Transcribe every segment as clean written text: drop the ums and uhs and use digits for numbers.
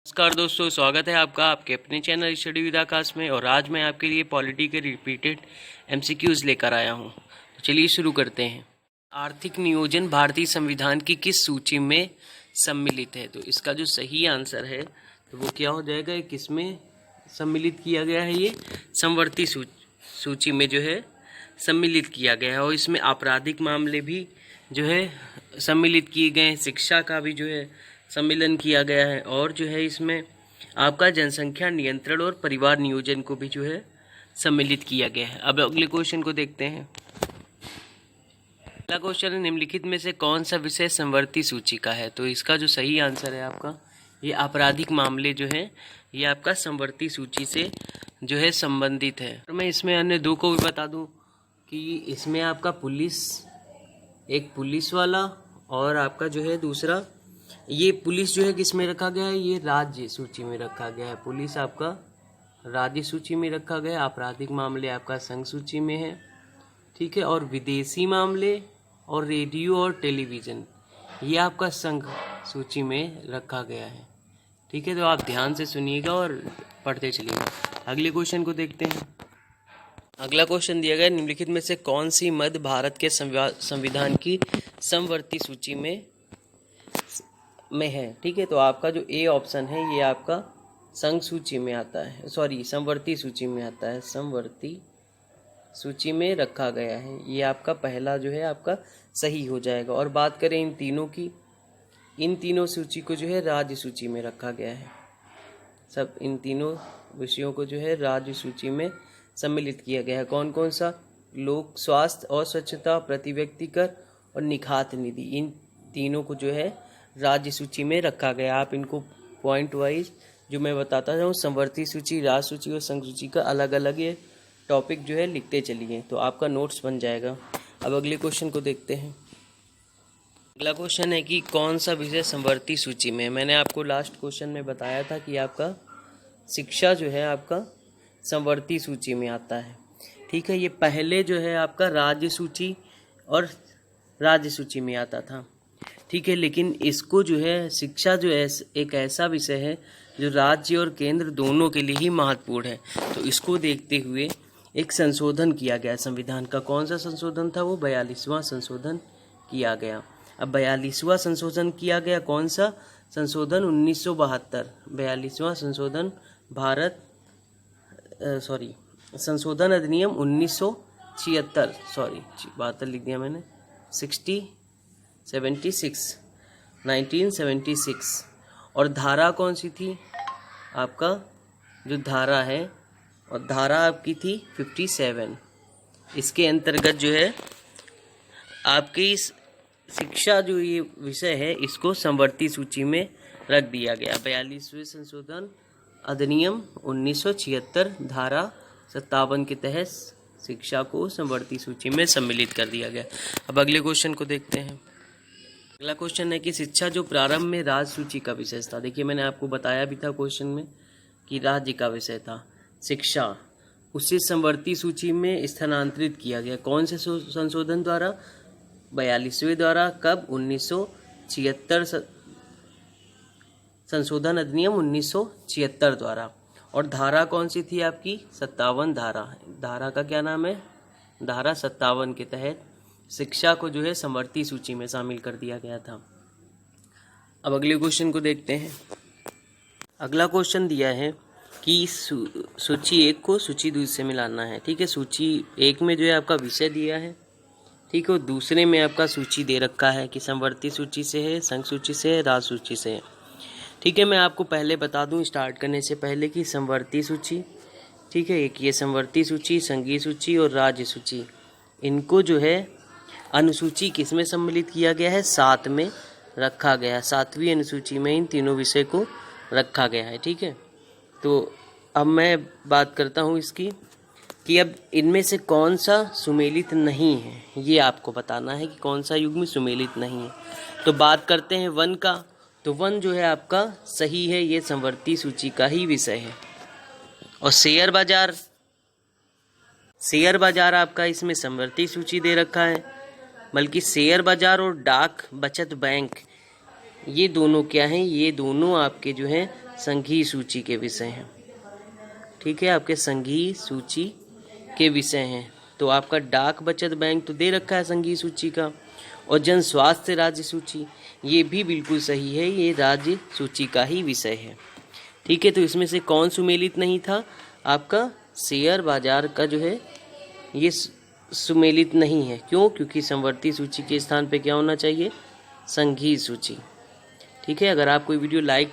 नमस्कार दोस्तों, स्वागत है आपका आपके अपने चैनल स्टडी विद आकाश में। और आज मैं आपके लिए पॉलिटी के रिपीटेड एमसीक्यूज लेकर आया हूं। तो चलिए शुरू करते हैं। आर्थिक नियोजन भारतीय संविधान की किस सूची में सम्मिलित है? तो इसका जो सही आंसर है तो वो क्या हो जाएगा, किस में सम्मिलित किया गया है? ये समवर्ती सूची में जो है सम्मिलित किया गया है। और इसमें आपराधिक मामले भी जो है सम्मिलित किए गए हैं, शिक्षा का भी जो है सम्मिलन किया गया है, और जो है इसमें आपका जनसंख्या नियंत्रण और परिवार नियोजन को भी जो है सम्मिलित किया गया है। अब अगले क्वेश्चन को देखते हैं। अगला क्वेश्चन है, निम्नलिखित में से कौन सा विषय समवर्ती सूची का है? तो इसका जो सही आंसर है आपका, ये आपराधिक मामले जो है ये आपका समवर्ती सूची से जो है संबंधित है। और मैं इसमें अन्य दो को भी बता दूं कि इसमें आपका पुलिस, एक पुलिस वाला, और आपका जो है दूसरा, ये पुलिस जो है किस में रखा गया है? ये राज्य सूची में रखा गया है। पुलिस आपका राज्य सूची में रखा गया है। आपराधिक मामले आपका संघ सूची में है, ठीक है। और विदेशी मामले और रेडियो और टेलीविज़न ये आपका संघ सूची में रखा गया है, ठीक है। तो आप ध्यान से सुनिएगा और पढ़ते चलिएगा। अगले क्वेश्चन को देखते हैं। अगला क्वेश्चन दिया गया, निम्नलिखित में से कौन सी मद भारत के संविधान की समवर्ती सूची में है, ठीक है। तो आपका जो ए ऑप्शन है ये आपका संघ सूची में आता है, सॉरी समवर्ती सूची में आता है, समवर्ती सूची में रखा गया है। ये आपका पहला जो है आपका सही हो जाएगा। और बात करें इन तीनों की, इन तीनों सूची को जो है राज्य सूची में रखा गया है। सब इन तीनों विषयों को जो है राज्य सूची में सम्मिलित किया गया है। कौन कौन सा? लोक स्वास्थ्य और स्वच्छता, प्रति व्यक्ति कर और निखात निधि, इन तीनों को जो है राज्य सूची में रखा गया। आप इनको पॉइंट वाइज जो मैं बताता जाऊँ, समवर्ती सूची, राज्य सूची और संघ सूची का अलग अलग ये टॉपिक जो है लिखते चलिए, तो आपका नोट्स बन जाएगा। अब अगले क्वेश्चन को देखते हैं। अगला क्वेश्चन है कि कौन सा विषय समवर्ती सूची में है? मैंने आपको लास्ट क्वेश्चन में बताया था कि आपका शिक्षा जो है आपका समवर्ती सूची में आता है, ठीक है। ये पहले जो है आपका राज्य सूची और राज्य सूची में आता था, ठीक है। लेकिन इसको जो है शिक्षा जो है एक ऐसा विषय है जो राज्य और केंद्र दोनों के लिए ही महत्वपूर्ण है। तो इसको देखते हुए एक संशोधन किया गया संविधान का। कौन सा संशोधन था वो? 42वां संशोधन किया गया। अब 42वां संशोधन किया गया, कौन सा संशोधन? 1972, 42वां संशोधन भारत संशोधन अधिनियम 1976, सॉरी 72 लिख दिया मैंने, 1976। और धारा कौन सी थी? आपका जो धारा है, और धारा आपकी थी 57। इसके अंतर्गत जो है आपकी शिक्षा जो ये विषय है इसको समवर्ती सूची में रख दिया गया। 42वें संशोधन अधिनियम 1976 धारा 57 के तहत शिक्षा को समवर्ती सूची में सम्मिलित कर दिया गया। अब अगले क्वेश्चन को देखते हैं। अगला क्वेश्चन है कि शिक्षा जो प्रारंभ में राज्य सूची का विषय था, देखिए मैंने आपको बताया भी था क्वेश्चन में कि राज्य का विषय था शिक्षा, उसे समवर्ती सूची में स्थानांतरित किया गया। कौन से संशोधन द्वारा? 42वें द्वारा। कब? 1976 संशोधन अधिनियम 1976 द्वारा। और धारा कौन सी थी आपकी? 57 धारा। धारा का क्या नाम है? धारा 57 के तहत शिक्षा को जो है समवर्ती सूची में शामिल कर दिया गया था। अब अगले क्वेश्चन को देखते हैं। अगला क्वेश्चन दिया है कि सूची 1 को सूची 2 से मिलाना है, ठीक है। सूची 1 में जो है आपका विषय दिया है, ठीक है। और दूसरे में आपका सूची दे रखा है कि समवर्ती सूची से है, संघ सूची से है, राज्य सूची से है, ठीक है। मैं आपको पहले बता दूं स्टार्ट करने से पहले कि समवर्ती सूची, ठीक है, एक ये समवर्ती सूची, संघीय सूची और राज्य सूची, इनको जो है अनुसूची किस में सम्मिलित किया गया है? 7 में रखा गया है। 7वीं अनुसूची में इन तीनों विषय को रखा गया है, ठीक है। तो अब मैं बात करता हूँ इसकी कि अब इनमें से कौन सा सुमेलित नहीं है, ये आपको बताना है कि कौन सा युग्म सुमेलित नहीं है। तो बात करते हैं वन का। तो वन जो है आपका सही है, ये समवर्ती सूची का ही विषय है। और शेयर बाजार आपका इसमें समवर्ती सूची दे रखा है, बल्कि शेयर बाजार और डाक बचत बैंक ये दोनों क्या हैं? ये दोनों आपके जो हैं संघीय सूची के विषय हैं। ठीक है, आपके संघीय सूची के विषय हैं। तो आपका डाक बचत बैंक तो दे रखा है संघीय सूची का, और जन स्वास्थ्य राज्य सूची ये भी बिल्कुल सही है, ये राज्य सूची का ही विषय है। ठीक है, तो इसमें से कौन सुमेलित नहीं था? आपका शेयर बाजार का जो है ये सुमेलित नहीं है। क्यों? क्योंकि समवर्ती सूची के स्थान पे क्या होना चाहिए? संघीय सूची। ठीक है, अगर आपको वीडियो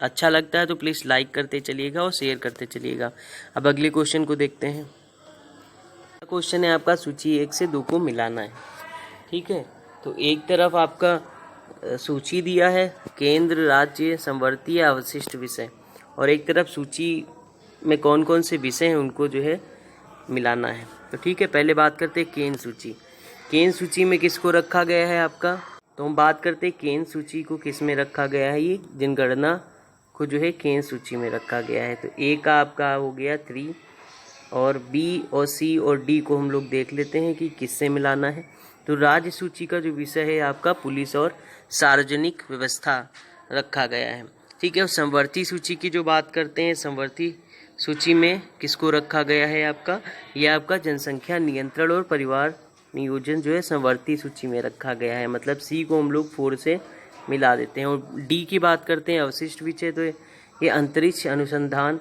अच्छा लगता है तो प्लीज़ लाइक करते चलिएगा और शेयर करते चलिएगा। अब अगले क्वेश्चन को देखते हैं। क्वेश्चन है आपका सूची 1 से 2 को मिलाना है। ठीक है, तो एक तरफ आपका सूची दिया है केंद्र, राज्य, समवर्ती या अवशिष्ट विषय, और एक तरफ सूची में कौन कौन से विषय हैं उनको जो है मिलाना है। तो ठीक है, पहले बात करते हैं केंद्र सूची। केंद्र सूची में किसको रखा गया है आपका? तो हम बात करते हैं केंद्र सूची को किस में रखा गया है। ये जनगणना को जो है केंद्र सूची में रखा गया है। तो ए का आपका हो गया 3, और बी और सी और डी को हम लोग देख लेते हैं कि किससे मिलाना है। तो राज्य सूची का जो विषय है आपका पुलिस और सार्वजनिक व्यवस्था रखा गया है। ठीक है, और समवर्ती सूची की जो बात करते हैं, समवर्ती सूची में किसको रखा गया है आपका? यह आपका जनसंख्या नियंत्रण और परिवार नियोजन जो है समवर्ती सूची में रखा गया है। मतलब सी को हम लोग 4 से मिला देते हैं। और डी की बात करते हैं अवशिष्ट विषय, तो ये अंतरिक्ष अनुसंधान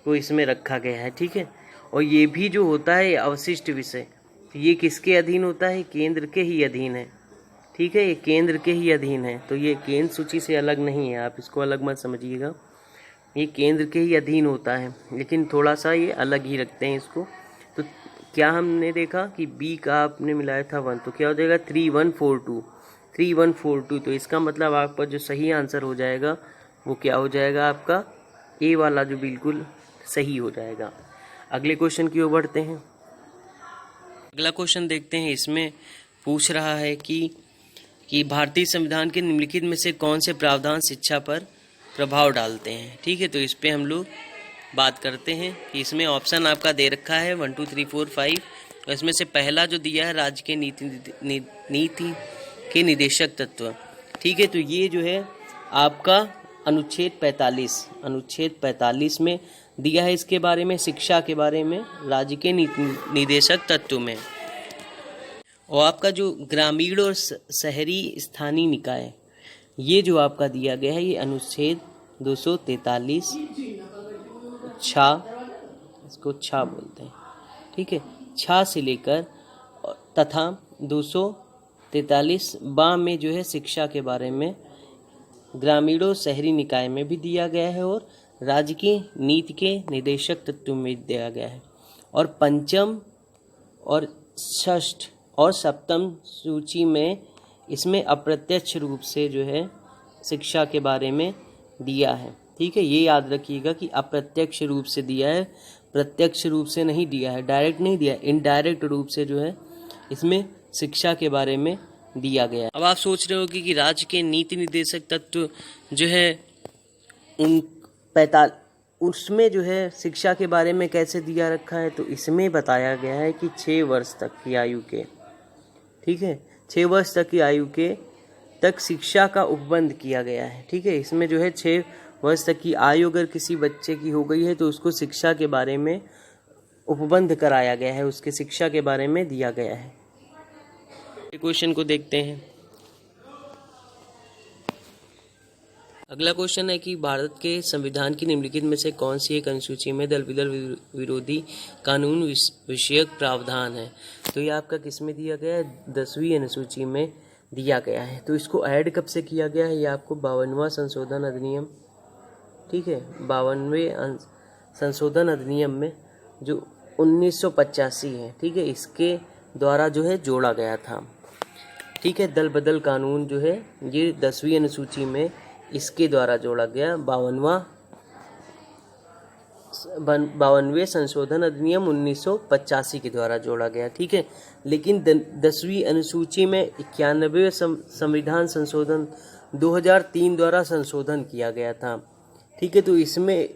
को इसमें रखा गया है। ठीक है, और ये भी जो होता है अवशिष्ट विषय, तो ये किसके अधीन होता है? केंद्र के ही अधीन है। ठीक है, ये केंद्र के ही अधीन है, तो ये केंद्र सूची से अलग नहीं है, आप इसको अलग मत समझिएगा। ये केंद्र के ही अधीन होता है, लेकिन थोड़ा सा ये अलग ही रखते हैं इसको। तो क्या हमने देखा कि बी का आपने मिलाया था 1, तो क्या हो जाएगा 3142। तो इसका मतलब आपका जो सही आंसर हो जाएगा वो क्या हो जाएगा? आपका ए वाला जो बिल्कुल सही हो जाएगा। अगले क्वेश्चन की ओर बढ़ते हैं। अगला क्वेश्चन देखते हैं। इसमें पूछ रहा है कि भारतीय संविधान के निम्नलिखित में से कौन से प्रावधान शिक्षा पर प्रभाव डालते हैं। ठीक है, तो इस पे हम लोग बात करते हैं कि इसमें ऑप्शन आपका दे रखा है 1 2 3 4 5, और इसमें से पहला जो दिया है राज्य के नीति के निदेशक तत्व। ठीक है, तो ये जो है आपका अनुच्छेद 45 में दिया है। इसके बारे में, शिक्षा के बारे में, राज्य के निदेशक तत्व में। और आपका जो ग्रामीण और शहरी स्थानीय निकाय, ये जो आपका दिया गया है, ये अनुच्छेद 243 इसको छा बोलते हैं। ठीक है, छा से लेकर तथा 243 बा में जो है शिक्षा के बारे में, ग्रामीण और शहरी निकाय में भी दिया गया है, और राज्य की नीति के निदेशक तत्व में दिया गया है। और पंचम और षष्ठ और सप्तम सूची में इसमें अप्रत्यक्ष रूप से जो है शिक्षा के बारे में दिया है। ठीक है, ये याद रखिएगा कि अप्रत्यक्ष रूप से दिया है, प्रत्यक्ष रूप से नहीं दिया है, डायरेक्ट नहीं दिया, इनडायरेक्ट रूप से जो है इसमें शिक्षा के बारे में दिया गया है। अब आप सोच रहे होगी कि राज्य के नीति निर्देशक तत्व जो है उसमें जो है शिक्षा के बारे में कैसे दिया रखा है। तो इसमें बताया गया है कि 6 वर्ष तक की आयु के, ठीक है, 6 वर्ष तक की आयु के तक शिक्षा का उपबंध किया गया है। ठीक है, इसमें जो है 6 वर्ष तक की आयु अगर किसी बच्चे की हो गई है तो उसको शिक्षा के बारे में उपबंध कराया गया है, उसके शिक्षा के बारे में दिया गया है। क्वेश्चन को देखते हैं। अगला क्वेश्चन है कि भारत के संविधान की निम्नलिखित में से कौन सी एक अनुसूची में दल बदल विरोधी कानून विषयक प्रावधान है। तो ये आपका किस में दिया गया है? 10वीं अनुसूची में दिया गया है। तो इसको ऐड कब से किया गया है? ये आपको 52वां संशोधन अधिनियम, ठीक है, 52वें संशोधन अधिनियम में जो 1985 है, ठीक है, इसके द्वारा जो है जोड़ा गया था। ठीक है, दल बदल कानून जो है ये 10वीं अनुसूची में इसके द्वारा जोड़ा गया। 52वें संशोधन अधिनियम 1985 के द्वारा जोड़ा गया। ठीक है, लेकिन 10वीं अनुसूची में 91वें संविधान संशोधन 2003 द्वारा संशोधन किया गया था। ठीक है, तो इसमें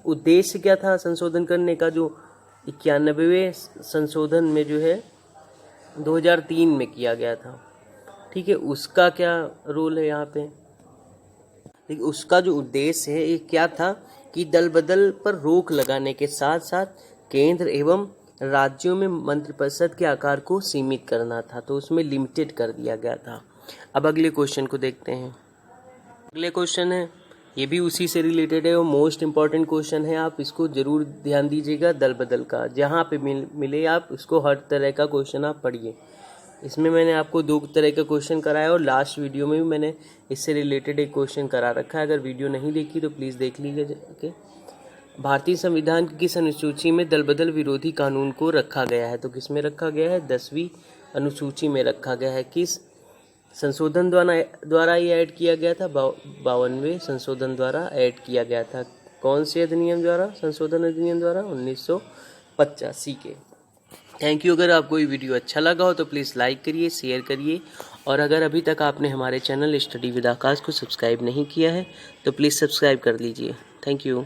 उद्देश्य क्या था संशोधन करने का? जो 91वें संशोधन में जो है 2003 में किया गया था, ठीक है, उसका क्या रोल है यहाँ पे? लेकिन उसका जो उद्देश्य है ये क्या था कि दल बदल पर रोक लगाने के साथ साथ केंद्र एवं राज्यों में मंत्रिपरिषद के आकार को सीमित करना था, तो उसमें लिमिटेड कर दिया गया था। अब अगले क्वेश्चन को देखते हैं। अगले क्वेश्चन है, ये भी उसी से रिलेटेड है और मोस्ट इम्पॉर्टेंट क्वेश्चन है, आप इसको जरूर ध्यान दीजिएगा। दल बदल का जहाँ पे मिले आप इसको हर तरह का क्वेश्चन आप पढ़िए। इसमें मैंने आपको 2 तरह का क्वेश्चन कराया और लास्ट वीडियो में भी मैंने इससे रिलेटेड एक क्वेश्चन करा रखा है। अगर वीडियो नहीं देखी तो प्लीज़ देख लीजिए। भारतीय संविधान की किस अनुसूची में दल बदल विरोधी कानून को रखा गया है? तो किस में रखा गया है? 10वीं अनुसूची में रखा गया है। किस संशोधन द्वारा ये ऐड किया गया था? 52वें संशोधन द्वारा ऐड किया गया था। कौन से अधिनियम द्वारा? संशोधन अधिनियम द्वारा 1985 के। Thank you. अगर आपको ये वीडियो अच्छा लगा हो तो प्लीज़ लाइक करिए, शेयर करिए, और अगर अभी तक आपने हमारे चैनल स्टडी विद आकाश को सब्सक्राइब नहीं किया है तो प्लीज़ सब्सक्राइब कर लीजिए। Thank you.